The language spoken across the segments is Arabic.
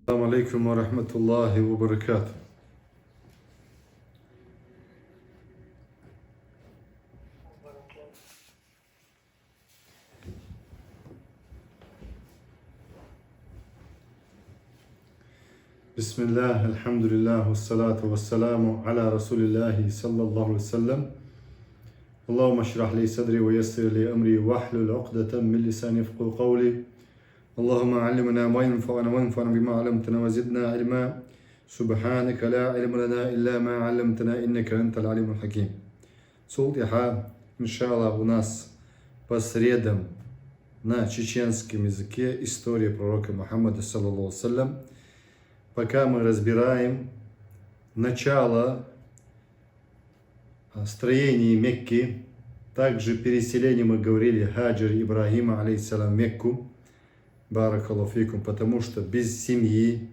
السلام عليكم ورحمة الله وبركاته. بسم الله، الحمد لله، والصلاة والسلام على رسول الله صلى الله عليه وسلم. اللهم اشرح لي صدري ويسر لي أمري واحلل عقدة من لساني يفقهوا قولي. اللهم علمنا ما ينفعنا وانفعنا بما علمتنا وزدنا علما. سبحانك لا علم لنا إلا ما علمتنا إنك أنت العليم الحكيم. Иншаллах, у нас по средам на чеченском языке история пророка Мухаммада, саллаллаху алейхи вассалям. Пока мы разбираем начало строения Мекки, также переселение, мы говорили, Хаджар Ибрахима, алейхиссалам, в Мекку, баракаллаху фикум, потому что без семьи,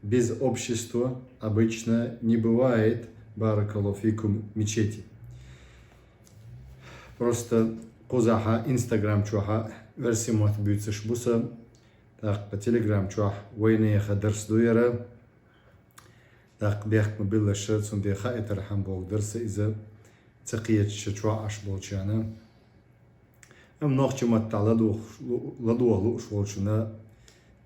без общества обычно не бывает, баракаллаху фикум, мечети. Просто кузаха, инстаграм чуаха, версия мот бьются шбуса, так по телеграм чуах, войны я хадерс дуяра, так бех мобилла шерцун деха это рахам бог дерса из-за цакиет чуа аш болчана. Много чему ладу луш волчуна,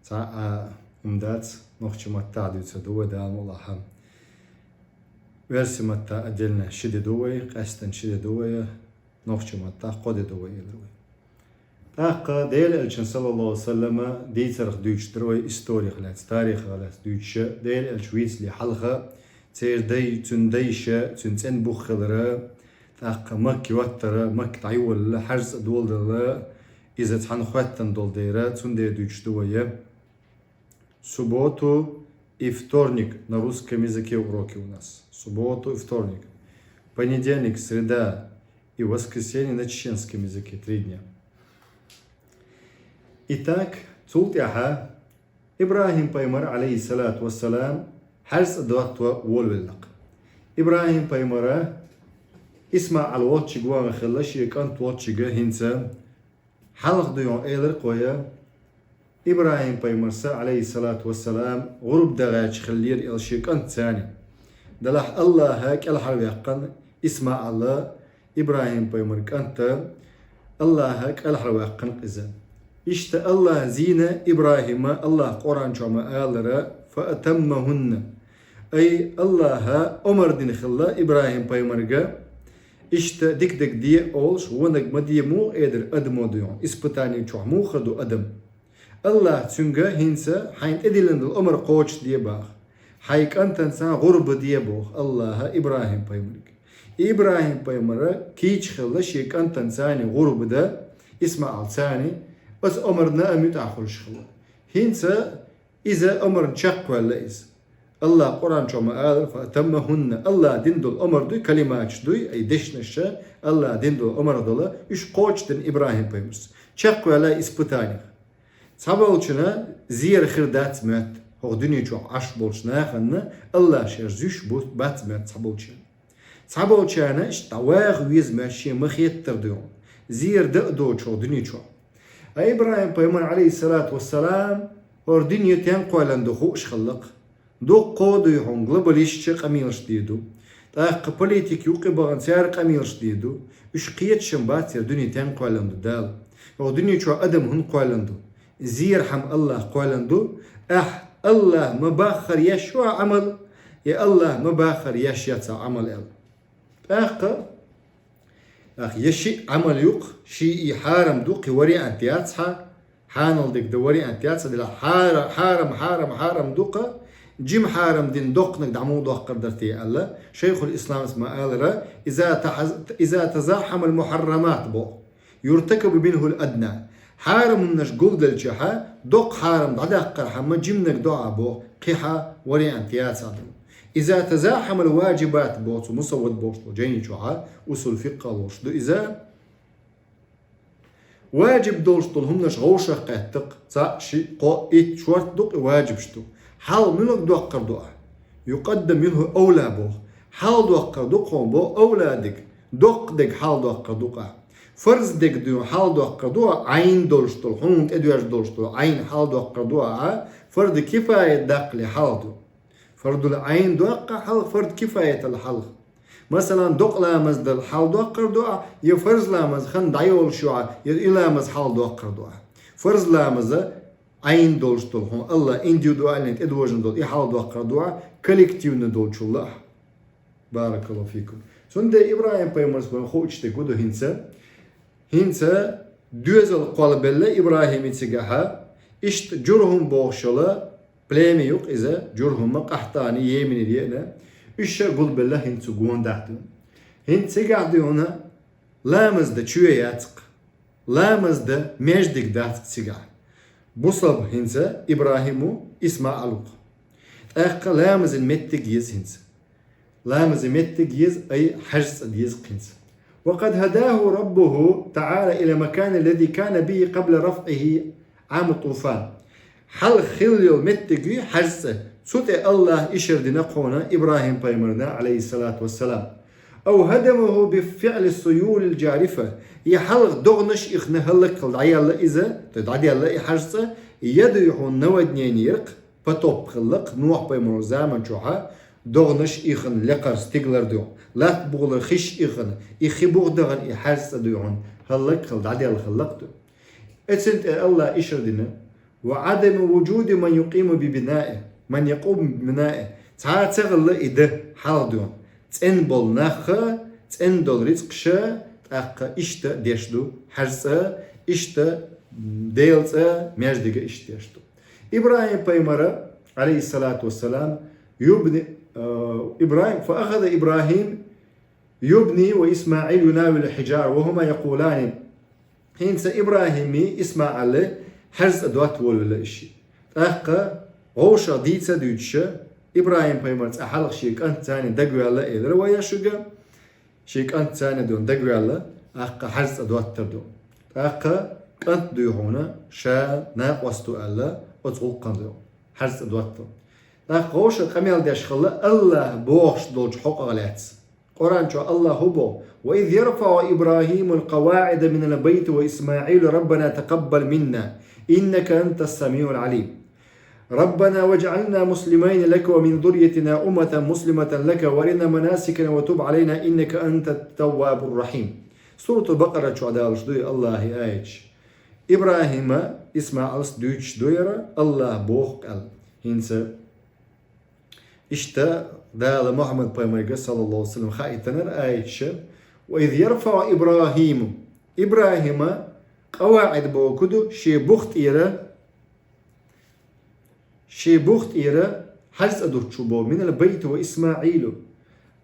та умдац, много чему тадуется дуа да Аллаха. Версия мота отдельно шиде дуа, кастен шиде дуа. نوخشما تا قد دوي إلروي تا ديل الشن صلى الله عليه وسلم دي ترخ دوش دروي استوري خلاص تاريخ خلاص دوش ديل الشويس لي حلقة تير دي تنديش تنتن بخلرا تا مك يوتر مك تعيول حرز دول دل إذا تحن خواتن دول ديرا تندي دوش دوي субботу и вторник на русском языке уроки у нас. Субботу и вторник. Понедельник, среда и воскресенье на чеченском языке 3 дня. Итак, Цултяха Ибрахим Паймар, алейхиссалату вассалам, харс дуатва волвеллак. Ибрахим Паймара اسمع الواتش جوا خلاش يكانت واتش جا هنسا حلق ديون ايلر قويا إبراهيم بيمرسا عليه الصلاة والسلام غرب دغاج خلير الشيكانت ثاني دلح الله هاك الحرب يقن اسمع الله إبراهيم بيمرك أنت الله هك الحرب يقن إذن إشت الله زينة إبراهيم الله قرآن شما آلرا فأتمهن أي الله أمر دين خلا إبراهيم بيمرك إشت ديك دي أولش ونك مدي مو إدر أدمو ديون إسبتاني شو مو خدو أدم الله تنجا هنسا حين إدلن الأمر قوش دي باخ حيك أنت إنسان غرب دي بوخ الله إبراهيم بيمرك إبراهيم بيمرة كيش خلا شيك أنت إنساني غرب ده اسمع ثاني بس أمرنا أميت آخر شخلا هنسا إذا أمر شق ولا إز الله قرآن شو قال فأتمهن الله دندل أمر دوي كلمات دوي أي دشنش الله دندل أمر دولا إيش قوش دن إبراهيم بيمرس شق ولا إسبتاني صابولشنا زير خردات مات هو دنيا جو عش بولشنا خنا الله شرزوش بات مات صابولشنا صابولشنا اشتواغ ويز ماشي مخيت تردون زير دقدو شو دنيا شو إبراهيم بيمن عليه الصلاة والسلام اور دنيا تنقل خوش خلق دو قودو يهون غلبليش قميلش ديدو تاق بوليتيك يوقي بغن سيار قميلش ديدو اش قيت شمبات يا دنيا تنقل دال او دنيا شو ادم هن قولندو زير حم الله قولندو الله مباخر يشوع عمل يا الله مباخر يشيا عمل أخ يشي عمل يق شيء حارم دوق وري أنتياتها حانل ديك دوري أنتياتها دلا حارم دوقة جيم حارم دين دوق نقدمو دوق قدرتي الله شيخ الإسلام اسمه قال إذا تزاحم المحرمات بو يرتكب منه الأدنى حارم النش قلد الجحا دوق حارم دعاق قرحة جيم نقدعا بو قيحة وري أنتياتها إذا تزاحم الواجبات بوصو مصود بوصو جيني جوعا وصل فقه وشدو إذا واجب دولشتو هم نش غوشة قاتق تا شي قو إيت شورت دوق واجب شتو حال منك دوقر دوقا يقدم منه أولى بو حال دوقر دوقهم بو أولادك دوق دك حال دوقر دوقا فرض دك دو حال دو قردوا عين دولشتول هون ادواج دولشتول عين حال دو قردوا فرض كفاية دقل حال دو فرض العين دوقع حل فرض كفاية الحل مثلا دوق لامز دل حال دوقر دعاء يفرز لامز خن دايول شوع يلامز حال دوقر دعاء فرز لامز عين دولشتول هون الله individualent ادواجن دول حال دوقر دعاء كولكتيف ندولش الله بارك الله فيكم سند إبراهيم بيمرس بن خوش تقولوا هنسا دوزل قلبله إبراهيم يتسجها إشت جرهم بوشلا بلامي يوق إذا جرهم قحطاني يمين دينا إيش قل بالله هنسو قوان دحتون هنسا قاعدونا لامز ده شوية ياتق لامز ده مجدك دحتك سجع بصب هنسا إبراهيمو اسمع علوق أخ لامز المتق يز هنسا لامز المتق يز أي حجز يز قنسا وقد هداه ربه تعالى إلى مكان الذي كان به قبل رفعه عام الطوفان حل خليل متقي حجز سوت الله إشرد نقونا إبراهيم بيمرنا عليه الصلاة والسلام أو هدمه بفعل السيول الجارفة يحلق دغنش إخنا هلق الدعي الله إذا تدعي الله حجز يدعون نودنين يرق فتوب خلق نوح بيمر زامن شوها دغنش إخن لقر ستيغلر دون لا بغل خش إخن إخي بغدغن إحجز دون هلق الدعي الله خلق دون أتسنت الله إشردنا وعدم وجود من يقيم ببنائه من يقوم ببنائه تعال إده حالدون تنبول نخ تندل رزق شا تأقى إشتا ديشدو حرسا إشتا ديلسا مجدق إشتيشتو إبراهيم بيمرة عليه الصلاة والسلام يبني إبراهيم فأخذ إبراهيم يبني وإسماعيل يناول الحجار وهما يقولان هنسا إبراهيمي إسماعيل حرز أدوات ولا إشي أحقا غوشا ديتسا دوتشا إبراهيم بيمرت أحلق شيك أنت تاني دقوي الله إذا ويا شقا شيك أنت تاني دون دقوي الله أحقا حرز أدوات تردون أحقا أنت دو هنا شا ناقوستو الله وتقول قندو حرز أدوات تردون أحقا غوشا قميال ديش خلا الله بوخش دولج حق غلاتس قرآن شو الله هبو وإذ يرفع إبراهيم القواعد من البيت وإسماعيل ربنا تقبل منا إنك أنت السميع العليم ربنا واجعلنا مسلمين لك ومن ذريتنا أمة مسلمة لك وارنا مناسكنا وتب علينا إنك أنت التواب الرحيم سورة البقرة شو عدالش دوي الله آيش إبراهيم اسمع ألس دويش دويرة الله بوخ قال هنسا إشتا دال محمد بيمرق صلى الله عليه وسلم خائتنا آيش وإذ يرفع إبراهيم قواعد بوكدو شي بوخت إيرا حرز أدوتشو بو من البيت وإسماعيل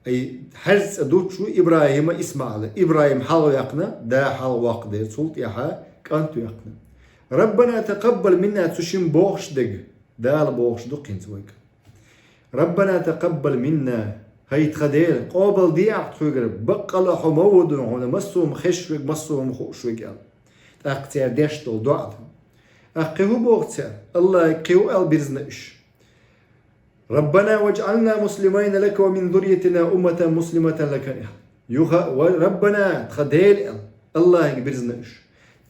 أي حرز أدوتشو إبراهيم إسماعيل إبراهيم حال يقنا دا حال واقع دي سلط يحا كانتو يقنا ربنا تقبل منا تشم بوخش دق دال بوخش دقين زويك ربنا تقبل منا هاي تخدير قابل دي أعطوغر بقل حمود هنا مسوم خشوك مسوم خوشوك أقتير ديشتو دعاتهم أقهو بوغتير الله يقهو البرزنش ربنا واجعلنا مسلمين لك ومن ذريتنا أمة مسلمة لك ربنا تخدير الله يقبرزنش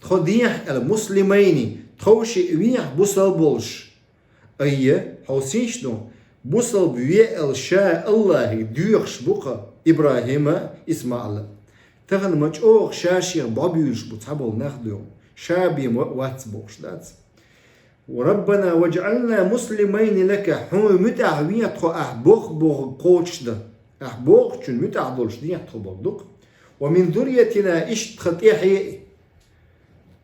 تخديح المسلمين تخوشي ويح بوصل بولش أي حوسيش دون بوصل بويا الشاء الله ديوخش بقى إبراهيم إسماعيل تغن مجوخ شاشي بابيوش بتحبول ناخدو شابي واتس بوش دات وربنا واجعلنا مسلمين لك حو متعوية تخو أحبوخ بوخ قوش ده أحبوخ چون متعدولش دي تخو بردوك ومن ذريتنا إشت خطيحي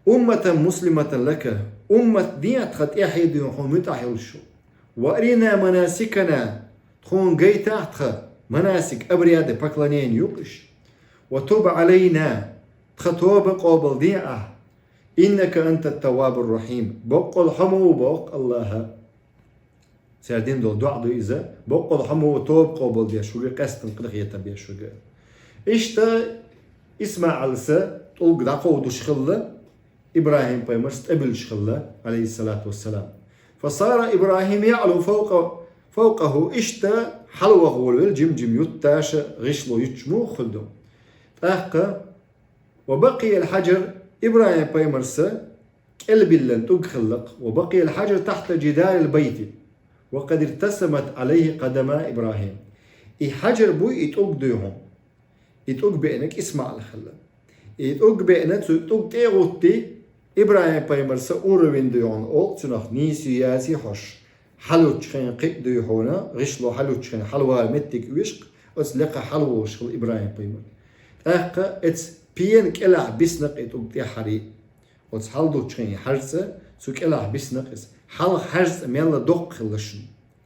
أمة مسلمة لك أمة دي خطيحي دي حو متعهلشو وأرنا مناسكنا تخون قيتا تخ مناسك أبرياد بقلانين يوقش وتوب علينا تخطوب قابل ديعه إنك أنت التواب الرحيم بقل حمو بق الله سردين دول دعضو إذا بقل حمو توب قابل ديا شوغي قستن قلقية بيا شوغي إشتا اسمع علسا تلق دعقو دو شخلة إبراهيم بيمرس تقبل شخلة عليه الصلاة والسلام فصار إبراهيم يعلو فوقه إشتا حلوه والجم جم يتاش غشلو يتشمو خلدو تأحقا وبقي الحجر إبراهيم بيمرسه قلب اللن تخلق وبقي الحجر تحت جدار البيت وقد ارتسمت عليه قدما إبراهيم. حجر بوي يتوق ديهم يتوق بينك اسمع الخلا يتوق بينك يتوق تيغوتي إبراهيم بيمرسه أوروين ديون أو تنخ نيسي ياسي حش حلو تشخين قيق ديونا غشلو حلو تشخين حلوها متك ويشق أسلقى حلو شغل إبراهيم بيمر أخا اتس بين كلا بسنق يتوق تي حري وتس حلو تشخين حرسه سو كلا بسنق اس حل حرس ميلا دوق خلشن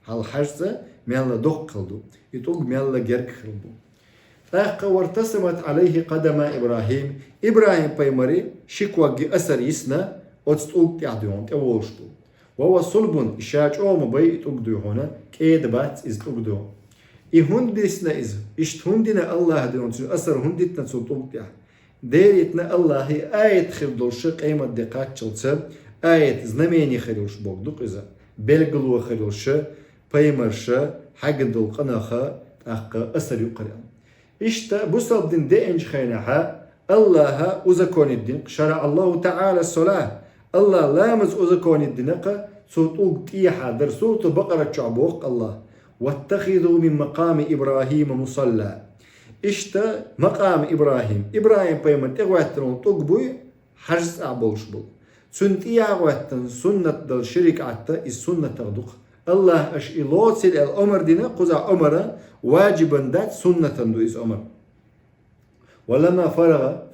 حل حرسه ميلا دوق خلدو يتوق ميلا جرك خلدو أخا وارتسمت عليه قدم إبراهيم بيمري شكوى أثر يسنا وتستوق تعديون تأولشتو وهو صلب إشاج أو مبي تقدو هنا كيد بات إز تقدو هندسنا إز هندنا الله دون أثر هندتنا سلطوق تع ديرتنا الله آية خردوش قيمة دقات شلتة آية زنميني خلوش بوغدوق إذا بلغلو خلوش بيمرش حق دول قناخة أثر يقرأ بوصل دين دينج خينها الله أزكون الدين شرع الله تعالى الصلاة الله لامز أزكون الدين سوتوق تيحا در سورة بقرة شعبوق الله واتخذوا من مقام إبراهيم مصلى مقام إبراهيم بيمن تغواتن تقبوي حرس أعبوش بول سنتيا غواتن سنة دل شرك عتا السنة تغدق الله أش إلوتسل الأمر دينا قزع أمرا واجبا دات سنة دو إز أمر ولما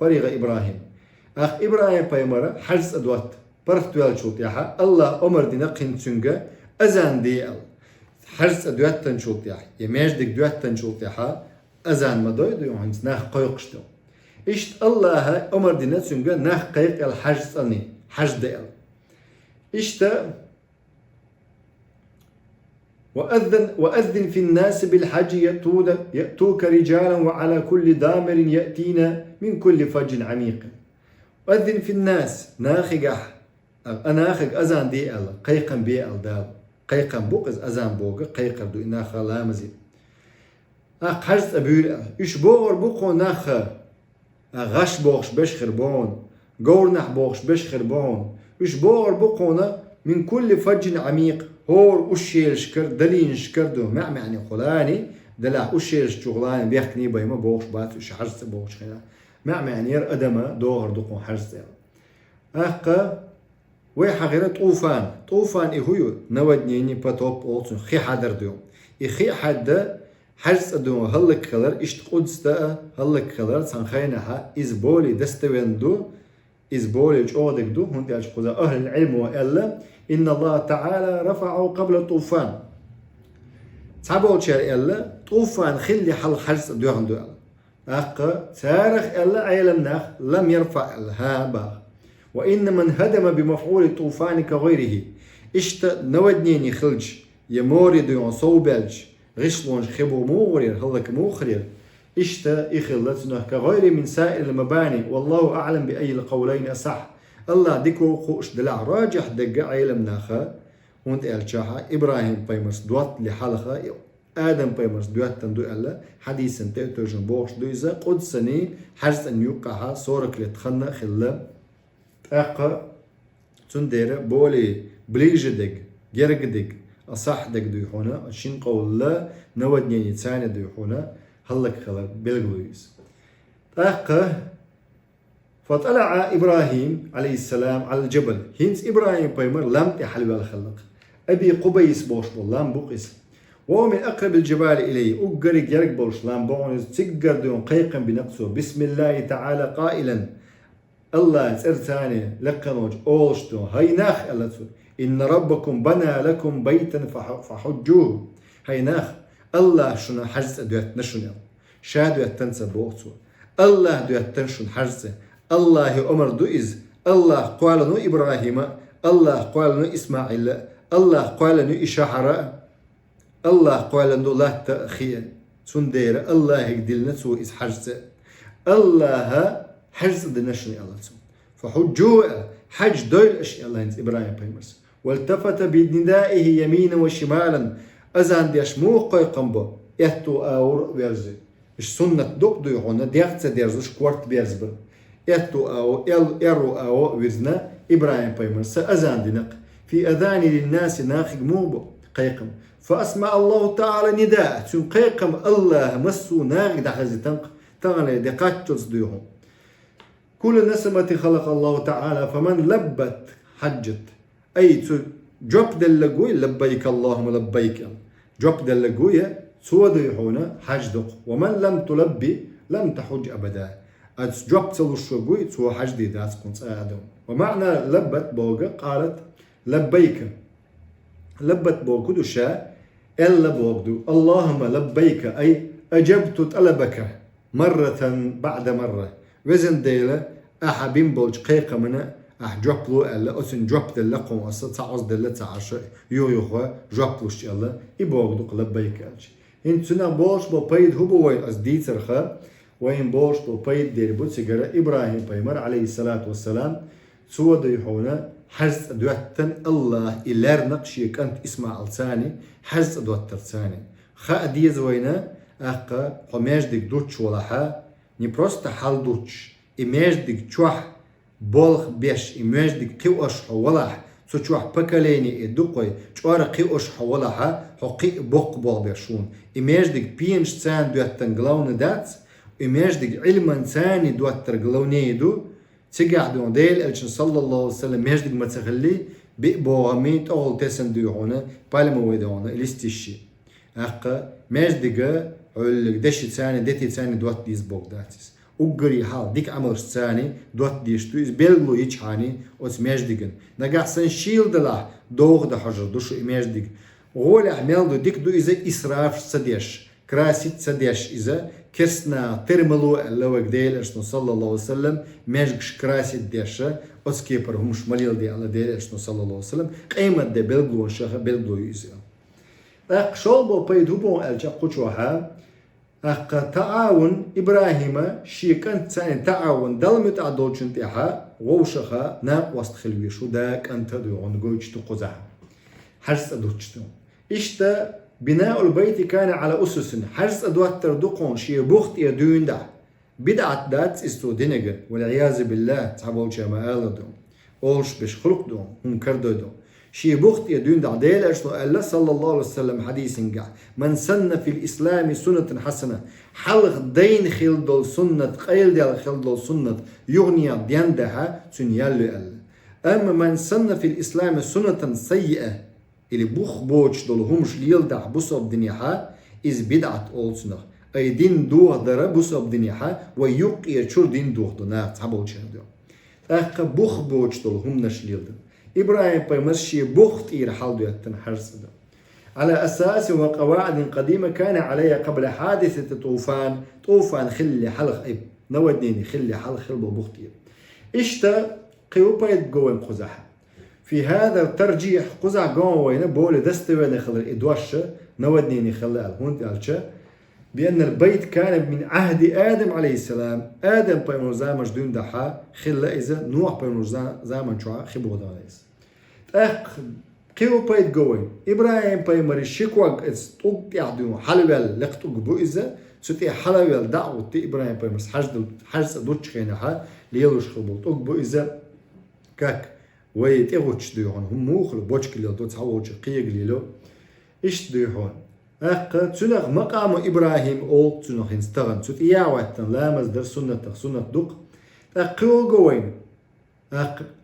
فرغ إبراهيم إبراهيم بيمرا حرس أدوات برف دوال شوط ياها الله أمر دينا قنتسنجا أزان دي حرس أدوات تنشوط ياها يماج ديك دوات تنشوط ياها أزان مدوي دو يوهنس ناخ قيقشتو الله أمر دينا تنجا ناخ قيق الحرس أني حرس دي وأذن في الناس بالحج يأتوك رجالا وعلى كل ضامر يأتينا من كل فج عميق. وأذن في الناس ناخق أناخق أزان دي الله قيقا بي الدال قيقا بوقز أزان بوق قيقا دو إناخ لا مزيد حرس أبيل إش بور بوقو ناخ غش بوغش بش خربون قورنح بوغش بش خربون إش بور بوقونا من كل فج عميق هور أشيل شكر دلين شكر دو معني قلاني دلع أشيل شغلاني بيحكني بيما بوغش بات إش حرس بوغش خلا معني ير أدما دوهر دقون حرس أخا ويحا غير طوفان إهويو نودنيني بطوب أولتون خي حدر ديو إخي حد حرس أدو هلك خلر إشت قدس دا هلك خلر سنخينها إزبولي دستوين دو إزبولي جودك دو هنتي أشقوزا أهل العلم وإلا إن الله تعالى رفعه قبل الطوفان تعبول شار إلا طوفان خلي حل حرس أدو هندو أخا تارخ إلا عيلم لم يرفع ها باغ وإن من هدم بمفعول الطوفان كغيره إشت نودنيني خلج يموري ديون صوبلج غشلونج خبو مورير هلك موخرير إشت إخلتنا كغير من سائر المباني والله أعلم بأي القولين أصح الله ديكو خوش دلع راجح دقا عيلم ناخا وانت الشاحة إبراهيم بيمرس دوات لحالخا آدم بيمرس دوات تندو ألا حديثا تأتوجن بوش دويزا قدسني حرس أن يوقعها صورك لتخنى خلا أقا تندير بولي بليجدك جرقدك أصح دك دويحونا الشين قول لا نودني يتساني دويحونا هلك خلق بلغويز أقا فطلع إبراهيم عليه السلام على الجبل هينس إبراهيم بيمر لم تحلو الخلق أبي قبيس بوش لام بوقس وهو من أقرب الجبال إليه أقرق يرق بوش لام بونز تقر دون قيقا بنقصه بسم الله تعالى قائلا الله سرتاني لقنوج أولشتو هيناخ ألتو إن ربكم بنى لكم بيتا فحجوه هيناخ الله شنا حرس دوات نشن شادو يتنسى بوقتو الله دوات تنشن حرسه الله أمر دوئز الله قال نو إبراهيم الله قال نو إسماعيل الله قال نو إشاحراء الله قال نو لا تأخير سندير الله يقدلنا سو إس حرسه الله حرس دنشن الله فحجوه حج دويل أشياء الله ينز إبراهيم بيمرس والتفت بندائه يمينا وشمالا أزان ديش موقع قنبو يهتو آور بيرزي إش سنة دوك دوي هنا ديغتسا ديرزوش كوارت بيرزبر اتو او ارو او وزنا ابراهيم بيمر سأزان دينق في اذان للناس ناخق موبو قيقم فاسمع الله تعالى نداء ثم قيقم الله مسو ناخق دحزي تنق تغني دقات تصديهم كل نسمة خلق الله تعالى فمن لبت حجت أي جوب دلقوي لبيك اللهم لبيك جوب دلقوي سود يحونا حجدق ومن لم تلبي لم تحج أبدا أتس جوب تلوشوغوي سو حجدي داس كنت آدم ومعنى لبت بوغا قالت لبيك لبت بوغو دشا إلا بوغدو اللهم لبيك أي أجبت طلبك مرة بعد مرة وزن ديلا أحبين بولج قيقة منا جوبلو ألا أسن جوب دل قوم أصلا تعوز دل تعش يو جوبلوش ألا يبوغدو لبيك ألش إن سنا بولش ببيد هو وين أزديتر خا وين بولش ببيد دير بوتسجرة إبراهيم بيمر عليه الصلاة والسلام سوى ديحونا حز دوتن الله إلار نقشي كانت اسمع الثاني حز دوتر ثاني خا ديز وينا أقا حماش ديك دوتش ولا حا ني بروست حال دوتش إماج ديك تشوح بولخ بيش إماج ديك قيوش حولح سو تشوح بكاليني إدوقوي تشوار قيوش حولها حقي بوق بول بيشون إماج ديك بينش تسان دوتن غلون دات إماج ديك علما ثاني دوتر غلوني دو تقعدون ديل الشن صلى الله عليه وسلم إماج ديك ما تخلي بيبوغميت أول تسن ديوهونا بالمويدونا الاستيشي أقا ماج ديك علق دشي ثاني ديتي ثاني دوت ديز بوق داتس وقري حال ديك عمر ثاني دوت ديشتو إز بيلغلو يجحاني وس ماج ديكن نقع سنشيل دلا دوغ دا حجر دوشو إماج ديك غول أحمل دو ديك دو إذا إسراف سديش كراسيت سديش إذا كسنا ترملو اللو قديل أشنو صلى الله عليه وسلم ماجكش كراسيت ديشة وس كيبر همش مليل دي على ديل أشنو صلى الله عليه وسلم قيمة دي بيلغلو شاخة بيلغلو يزيل أق شولبو بيدوبو ألجا قوشوها أق تعاون إبراهيم شيكان تسان تعاون دلمت عدوشن تيها ووشخا ناق وسط خلويشو داك أنت دون قويش تقوزها حرس أدوشتو إشتا بناء البيت كان على أسس حرس أدوات تردقون شي بوخت يدون دا بدعت دات استو دينجر والعياذ بالله تعبول شما آلدو أولش بش خلق دون هم كردو دون شي بوخت يدون دا ديل أشلو ألا صلى الله عليه وسلم حديث قع من سن في الإسلام سنة حسنة حلق دين خيل دول سنة قيل ديال خيل دول سنة يغني ديان دها سنيالو ألا أما من سن في الإسلام سنة سيئة اللي بوخ بوش دول همش ليل دا بوصب دنياها إز بدعت أولسنا أي دين دوغ دارا بوصب دنياها ويقير شور دين دوغ دنا تعبول شهدو أخ بوخ بوش دول هم نش ليل دا إبراهيم بيمشي بوخت إير حالدو يتنحرس دا على أساس وقواعد قديمة كان عليها قبل حادثة طوفان خلي حلق إب نودنيني خلي حلق خلبو بوختير إشتا قيوبا يتقوين قزحة في هذا الترجيح قزع قوين بول دستوين خلال إدوشة نودنيني خلال هون تالشة بأن البيت كان من عهد آدم عليه السلام آدم بيمر زامن جدون دحا خلا إذا نوح بيمر زامن شوع خبو داليس أخ قيو بيت قوين إبراهيم بيمر الشكوك استوق يعدون حلوال لقتوق بو إذا ستي حلوال دعوة إبراهيم بيمر حرس دوتش خينها ليلوش خبو توق بو إذا كاك ويت إغوتش ديهون هم موخلو بوشك ليل دوت حووش قيق ليلو إيش ديهون أق تنغ مقام إبراهيم أول تنغ ينستغن تut إياواتن لا مصدر سنة دق أقول قوين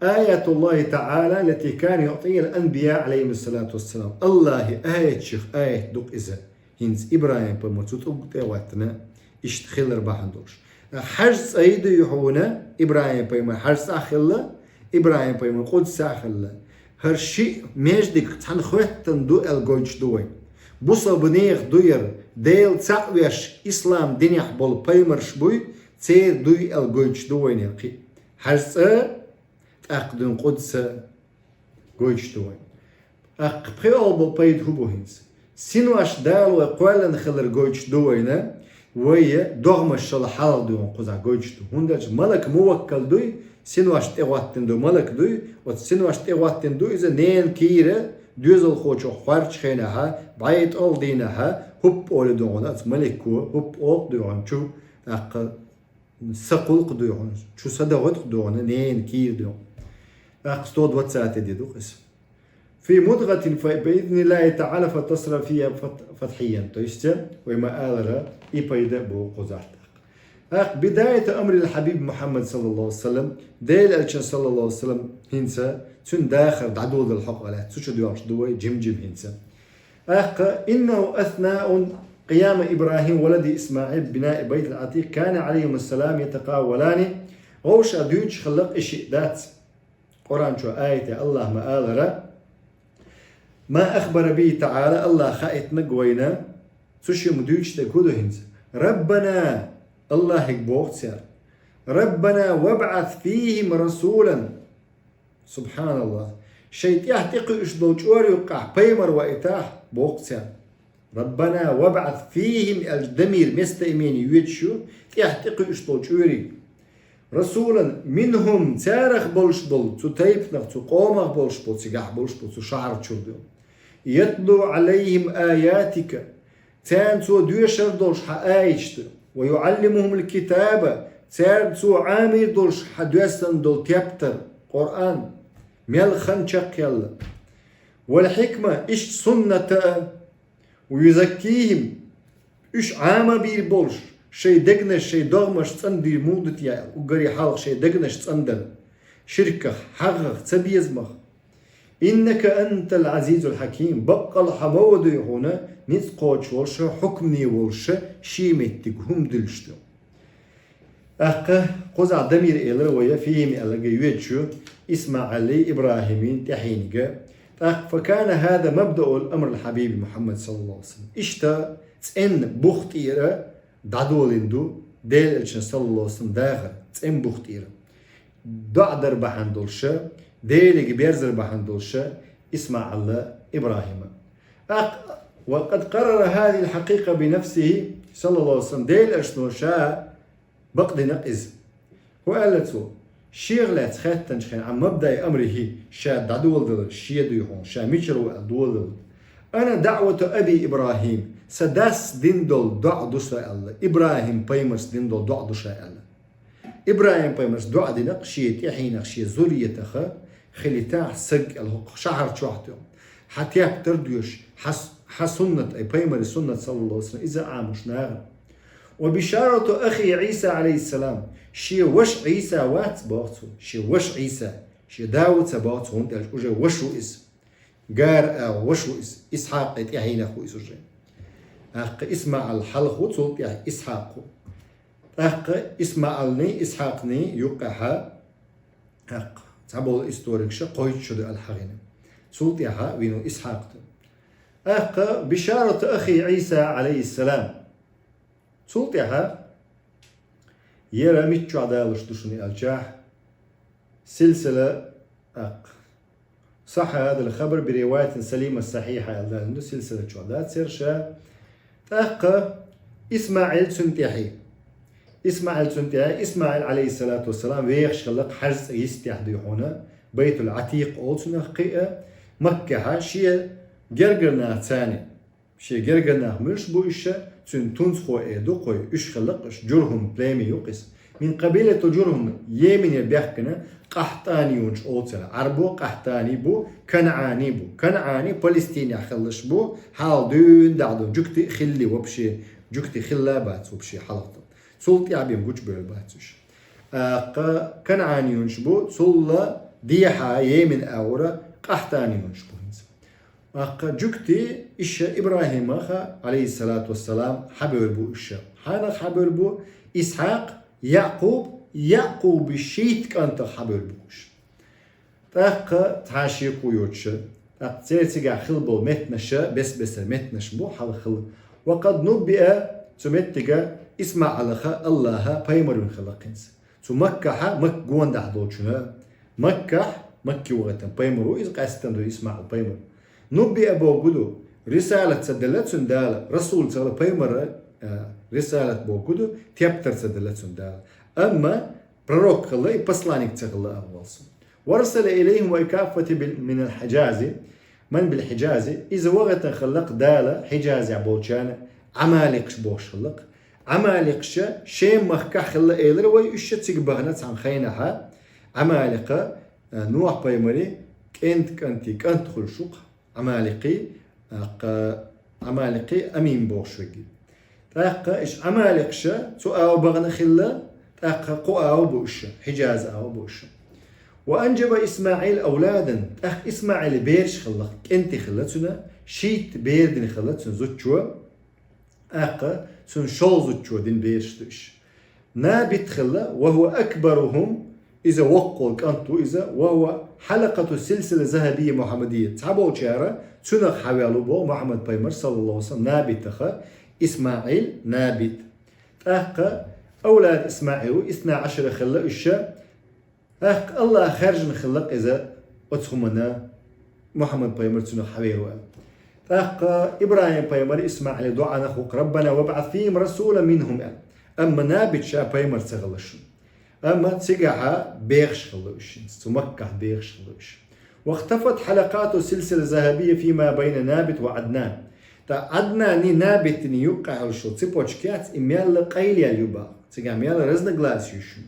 آية الله تعالى التي كان يعطيها الأنبياء عليهم الصلاة والسلام الله آية شيخ آية دق إذا هنس إبراهيم بمرتوت أقواتنا إيش تخيل رباحن دوش حرس أيد يحونا إبراهيم بيما حرس أخلا إبراهيم بيما قدس أخلا هرشي ميجدك تنخوتن دو الجوج دوين بوسا بنيخ دوير ديل تعويش إسلام دنيح بول بيمرش بوي تير دوي الجوج دوين يقي حرس تأقدن قدس جوج دوين بخيال بول بيد هبوهنس سينواش دال وقوالا نخلر جوج دوينه ويا دغمش الحال دوين قزع جوج دو هندج ملك موكل دوي سينواش تغواتن دو ملك دوي وسينواش تغواتن دو إذا نين كيره دوزل خوشو خوارش خينها بعيد أول دينها هب أول دون أت ملكو هب أول دون شو أق سقل قدوعون شو صدقت قدوعون نين كير ديون أقصد واتسات دي دوق اسم في مضغة بإذن الله تعالى فتصل فيها فتحيا تيست وما آلرا إبايدا بو قزحت بداية أمر الحبيب محمد صلى الله عليه وسلم ديل ألشان صلى الله عليه وسلم هنسا تن داخل دعدود الحق عليه تسوش ديوش دوي جم هنسا إنه أثناء قيام إبراهيم ولد إسماعيل بناء بيت العتيق كان عليهم السلام يتقاولان غوش أدوش خلق إشي دات قرآن شو آية الله ما آلرا ما أخبر به تعالى الله خائت نقوينا سوش مدوش تكودو هنسا ربنا الله يكبوغ تسير ربنا وابعث فيهم رسولا سبحان الله شيء يحتقي اشدو جوري وقع بيمر وإتاح بوغ تسير ربنا وابعث فيهم الدمير مستئمين يوتشو يحتقي اشدو جوري رسولا منهم تارخ بولش بول تتيبنغ تقومغ بولش بول تسيقاح بولش بول تشعر تشردو يتلو عليهم آياتك تان تو دوشر دولش حآيشتو ويعلمهم الكتابة تار تو عامي دولش حدوستن دول تيبتر قرآن ميلخن شق يلا والحكمة إش سنة ويزكيهم إش عامة بير بولش شي دقنش شي دغمش تصندي مودت يا وقري حالق شي دقنش تصندل شركة حقق تبيزمخ إنك أنت العزيز الحكيم بقى الحمود هنا نتقوش ولش حكمني ولش شيمتك هم دلشتو قزع دمير إلر ويا فيهم ألقى يوتشو اسمع علي إبراهيمين تحينيقا فكان هذا مبدأ الأمر الحبيب محمد صلى الله عليه وسلم إشتا تسن بختيرة دادولندو ديل الشن صلى الله عليه وسلم داخل تسن بختيرة دعدر بحندولشا ديلك بيرزر بحندولشا اسمع الله إبراهيم وقد قرر هذه الحقيقة بنفسه صلى الله عليه وسلم ديل أشنو شاء بقد نقز وقالته شيغ لا تخاتن شخين عن مبدأ أمره شاء دعدول دل شيء ديهون شاء ميشرو دول دل أنا دعوة أبي إبراهيم سداس ديندول دع دوسا الله إبراهيم بيمس ديندول دع دوسا الله إبراهيم بيمس دع دينق شيء تحينق شيء زورية تخا خليتاه سق الهق شهر شوحته حتى يبترديوش حسنة أي بيمر سنة صلى الله عليه وسلم إذا عامش ناغ وبشارة أخي عيسى عليه السلام شي وش عيسى وات باطو شي وش عيسى شي داود سباطو هونت أجا وشو إس قار أو وشو إس إسحاق يتحين أخو إسوجي اسمع الحلق وصوت إسحاق اسمع الني إسحاقني يقعها تعبوا الإستوريك شا قويت شدو الحغين صوت يها وينو إسحاق بشارة أخي عيسى عليه السلام صوت يها يرى ميتشو عدالش دشني الجاح سلسلة صح هذا الخبر برواية سليمة صحيحة عنده سلسلة شهداء سيرشا إسماعيل سنتيحي إسماعيل سنتيحي إسماعيل عليه الصلاة والسلام ويخش خلق حرز يستيح هنا بيت العتيق أولسنا قيئة مكة شيء جرجرنا ثاني شيء جرجرنا مش بو إيش تنتونس خو إيدو قوي إيش خلقش جرهم بلامي يقص من قبيلة جرهم يمن يبيحكنا قحطاني ونش أولسنا عربو قحطاني بو كنعاني فلسطيني خلش بو حال دون دعدون جكتي خلي وبشي جكتي خلا بات وبشي حلقة سلطي عبيم جوج بير باتش كنعاني ونش بو سلا ديحا يمن أورا قحطاني ونش بو جكتي إيش إبراهيم عليه الصلاة والسلام حبل بو إيش حانا حبل بو إسحاق يعقوب الشيت كانت حبل بوش تعشي قيوتش تيرتيجا خلبو متنشا بس متنش بو حال خل وقد نبئ تمتجا اسمع على الله بيمر خلقنس مكة مكون دحضوشنا مكة وغتن بيمرو إذ قاستندو يسمع بيمر نبي أبو قدو رسالة سدلت سندال رسول صلى بيمر رسالة بو قدو تيبتر سدلت سندال أما بروك الله بسلانك تغلى أولس ورسل إليهم وكافة من الحجاز من بالحجاز إذا وغت خلق دالة حجاز عبوشان عمالك بوش خلق عمالقشة شيم مخكا خلا إيلر وي إشة تيقبغنت عن خينها عمالقة نوح بايمري كنت خلشوق عمالقي أمين بوشوكي تاقا إش عمالقشة تو أو بغنا خلا تاقا قو أو بوشة حجاز أو بوشة وأنجب إسماعيل أولادا إسماعيل بيرش خلق كنت خلتنا شيت بيردن خلتنا زوجوا سن شول زوجوا دين بيرش نابت خلا وهو أكبرهم إذا وقوا كنتو إذا وهو حلقة السلسلة الذهبية محمدية تعبوا شعرة سنة حوالو بو محمد بايمر صلى الله عليه وسلم نابت إسماعيل نابت أولاد إسماعيل 12 خلا إشا الله خارج خلق إذا أتخمنا محمد بايمر سنة حوالو إبراهيم بايمر إسماعيل دعا نخوك ربنا وابعث فيهم رسولا منهم أما نابت شا بايمر تغلشون أما تسيقها بيغش خلوش تمكح بيغش خلوش واختفت حلقات سلسلة ذهبية فيما بين نابت وعدنان عدنان نابت يوقع وشو تسيبوشكات إميال قيليا اليوبا تسيقها إميال رزن غلاس يشو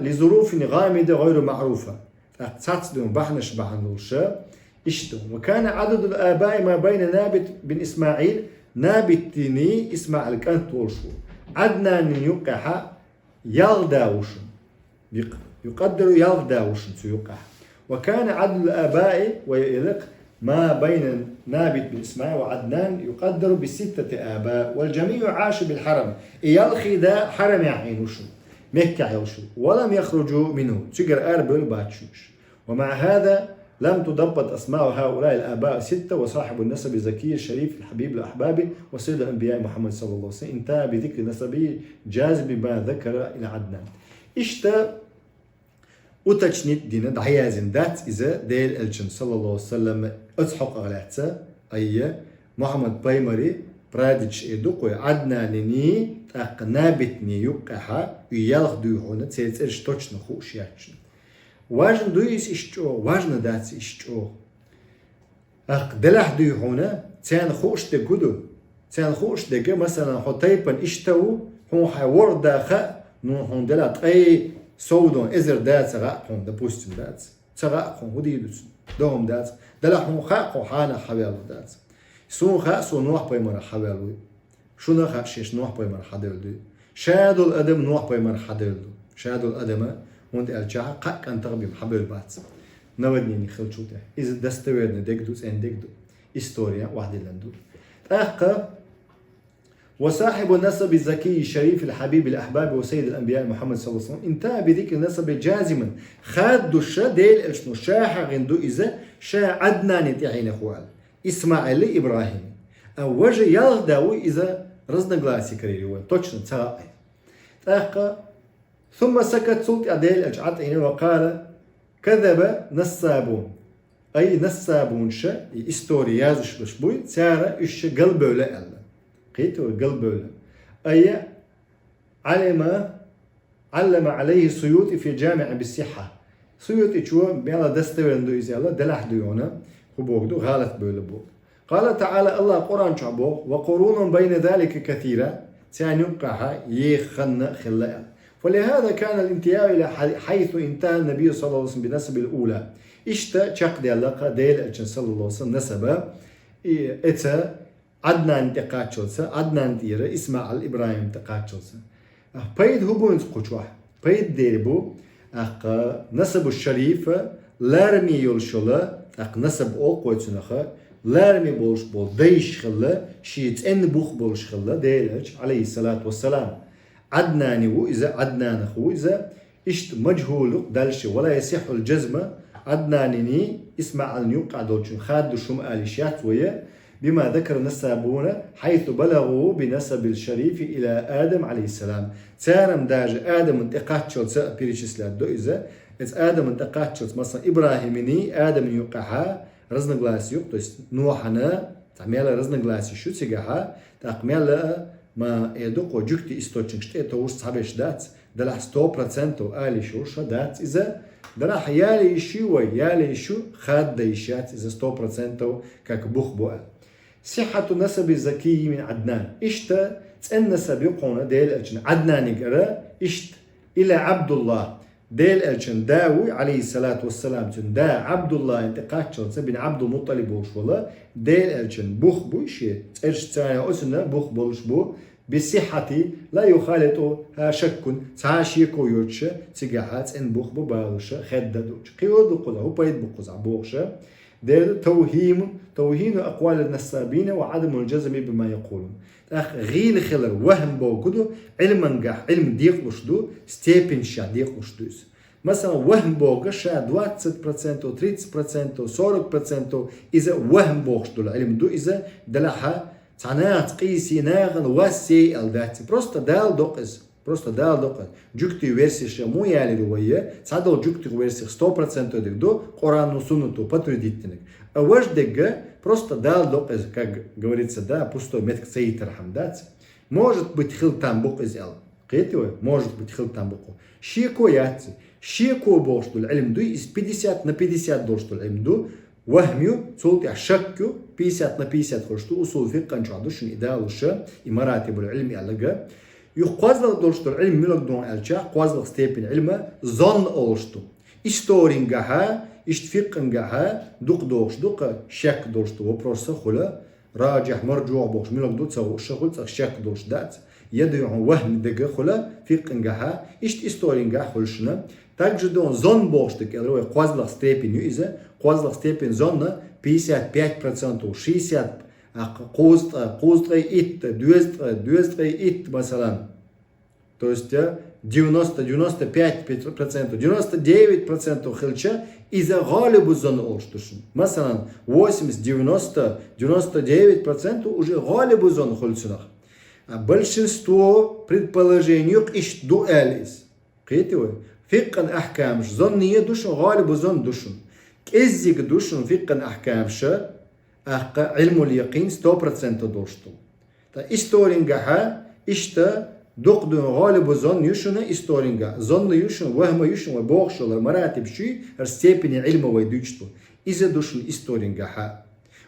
لظروف غامضة غير معروفة تاتدون بحنش بحنولشا اشتو وكان عدد الآباء ما بين نابت بن إسماعيل نابتني إسماعيل كانت تولشو عدنان يوقع يالداوشن يقدر يالداوشن سيوقع وكان عدد الآباء ويلق ما بين نابت بن إسماعيل وعدنان يقدر ب6 آباء والجميع عاش بالحرم يلخي دا حرم يعينوشن مكة يوشو ولم يخرجوا منه تجر أربل باتشوش ومع هذا لم تضبط أسماء هؤلاء الآباء 6 وصاحب النسب الزكي الشريف الحبيب الأحباب وسيد الأنبياء محمد صلى الله عليه وسلم انتهى بذكر نسبه جاذب ما ذكر إلى عدنان إشتا وتشنيت دينا دعيازن دات إذا ديل الجن صلى الله عليه وسلم أتحق أغلاتها أي محمد بايمري برادج إدوكوي عدنانني تقنابتني يقحا يالخ دوحونا تسيرش توچن خوش ياتشن واجن دويس إشتو واجن داتس إشتو دلح دوحونا تان خوش دقودو تان خوش دقا مثلا حطيبا إشتو هون حيور داخا نون دلا تقاي سودون إزر داتس غاقون دبوستم داتس تغاقون هودي دوسن دوهم داتس دلا هون خاقو حانا حوالو داتس سون خاق سون نوح بايمر حوالو شو خاق شيش نوح بايمر حدلدو شادو الأدم نوح بايمر حدلدو شادو الأدم وانت أرجع قاق أن تغبي محبل بات نودني خلشو ده إذا دستوردنا دقدوس أن دقدو إستوريا واحد لندو وصاحب النسب الزكي الشريف الحبيب الأحباب وسيد الأنبياء محمد صلى الله عليه وسلم انتهى بذكر النسب جازما خاد الشا ديل الشنو شاح غندو إذا شا عدنان تعين أخوال إسماعيل إبراهيم أو وجه يغداو إذا رزنا غلاسي كريري точно تاقا ثم سكت صوت أديل أجعت عينه وقال كذب نسابون أي نسابون شا إستوريازش بشبوي سارة إش قلب ولا ألا قيتو قلب ولا أي علم عليه السيوطي في جامع بالصحة سيوطي شو بيلا دستورندو إزالا دلح ديونا خبوغدو غالت بولبوغ قال تعالى الله قرآن شعبوغ وقرون بين ذلك كثيرة سينقعها يخن خلاء ولهذا كان الانتهاء إلى حيث انتهى النبي صلى الله عليه وسلم بنسب الأولى إشتا شق دي اللقاء ديل أجن صلى الله عليه وسلم نسبة إتا عدنان تقاتشلسة عدنان ديرة إسماعيل إبراهيم تقاتشلسة بيد هبون قوشوح بيد ديربو نسب الشريف لارمي يولشولا نسب أو قوتنخا لارمي بولش بول ديش خلا شيت ان بوخ بولش خلا ديلج عليه الصلاة والسلام عدناني وإذا عدنان أخو إذا إشت مجهول دالش ولا يصح الجزم عدناني اسمع أن يوقع دولشن خاد شم آلشيات ويا بما ذكر النسابون حيث بلغوا بنسب الشريف إلى آدم عليه السلام تارم داج آدم انتقاتشل سأبيريشسلات دو إذا آدم انتقاتشل مثلا إبراهيمني آدم يوقعها رزن غلاسي то есть نوحنا تعمل رزن غلاسي شو تيجاها تعمل ما يدوق وجكتي استوتشن شتى توش صابش دات دلح 100% آلي شو شدات إذا دلح يالي شو ويالي شو خاد ديشات إذا 100% كك بوخ بوال صحة نسب الزكي من عدنان إشتا تأن سبيقون ديل ألشن عدنان قرأ إشت إلى عبد الله ديل ألشن داوي عليه الصلاة والسلام دا عبد الله انتقاش بين عبد المطلب وشولا ديل ألشن بوخ بوشي تأرش تانا أسنا بوخ بولش بو بصحة لا يخالط شك تعاشي كويوتش تجاهات إن بوخ ببالش خددوش قيود بقوزع هو بيد بقوزع بوخش ديل توهين أقوال النسابين وعدم الجزم بما يقولون غيل خلر وهم بوكدو علم نجاح علم ديق وشدو ستيبن شا ديق وشدوس مثلا وهم بوغ شا 20% 30% 40% إذا وهم بوغشدو العلم دو إذا دلها تعنات قيسي ناغن واسي الدات بروستا دال دوقز جوكتي ورسي مو يالي روية تعدل جوكتي ورسي 100% دو قرآن وسنة باتريديتنك أوش دقة просто дал доказ, как говорится, да, пустой метк цейтер хамдат. Может быть хил там бук изял. Қейтивай, может быть хил там буку. Шико яци, шико болштул илм ду из 50 на 50 болштул илм ду. وهميو صوت شكو 50 на 50 خرجتو أصول فقه نشعدوش إدالوش إماراتي بالعلم يعلقا يقوازل دولشتو العلم ملك دون ألشا قوازل ستيبين علم ظن أولشتو إستورينجها إشتفقنجها دوق شك دولشتو وبروسا خلا راجح مرجوع بوش ملك دو تسوي الشغل شك دولش دات يدعو وهم دقة خلا فقنجها إستورينجها خلشنا تجدون ظن بوشتك اللي هو قوازل ستيبين إذا قوازل ستيبين ظن 55% 60 قوزت إت 200 مثلا то есть 95%, 99% хилча из-за галибу зон олштушн. مثلا 80, 90, 99% уже галибу зон хильчунах. А большинство предположений иш дуэлис. Қейтивай? Фиккан ахкамш зонния душн галибу зон душн. Кеззик душн фиккан ахкамша ахка علم اليقين 100% دوشتو. تا исторингаха ишта دقدون غالب ظن يشون إستورينجا ظن يشون وهم يشون وبوخشل مراتب شيء رستيبني علم ويدوشتو إذا دوشن إستورينجا ها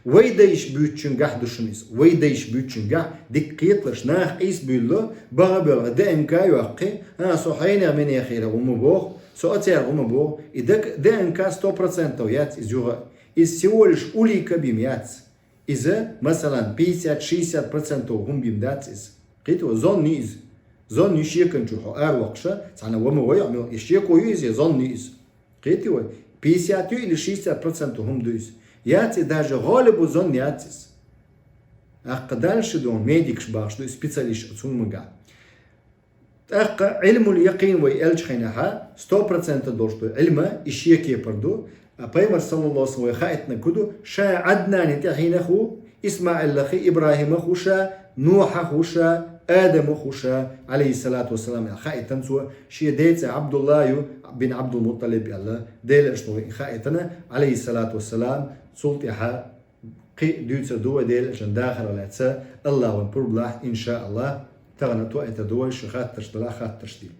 ويدايش بيوتشن جح دوشنيس ويدايش بيوتشن جح دقيقلش ناخ إيس بيلو بغبر دائم كايو أقي صحينا من يخيره ومبوخ سؤال ومبوخ إذا دائم كا 100% يات إزوها إز سيولش أولي كبيميات إذا مثلا 50-60% هم بيمدات إز قيتو ظن إز ظن يشيكن شو حقار وقشة تعنا وما ويعمل يشيكو يزي ظن يز قيتي وي 50 إلى 60% هم دويز ياتي داج غالب ظن ياتيس أقدالش دون ميديكش باش دو سبيتاليش أتسومنجا أق علم اليقين ويألش خينها 100% دوشتو علما يشيكي بردو أبيمر صلى الله عليه وسلم خايتنا كدو شا عدنان تحينخو إسماعيل لخي إبراهيم خوشا نوح خوشا آدم خوشا عليه الصلاة والسلام خائتن سوا شيء ديت عبد الله بن عبد المطلب يلا ديل اشتوي خائتنا عليه الصلاة والسلام سلطها قي ديت دوا ديل عشان داخل ولا تسا الله ونبر بلاح إن شاء الله تغنى توقيت دوا شخات تشتلا خات تشتيل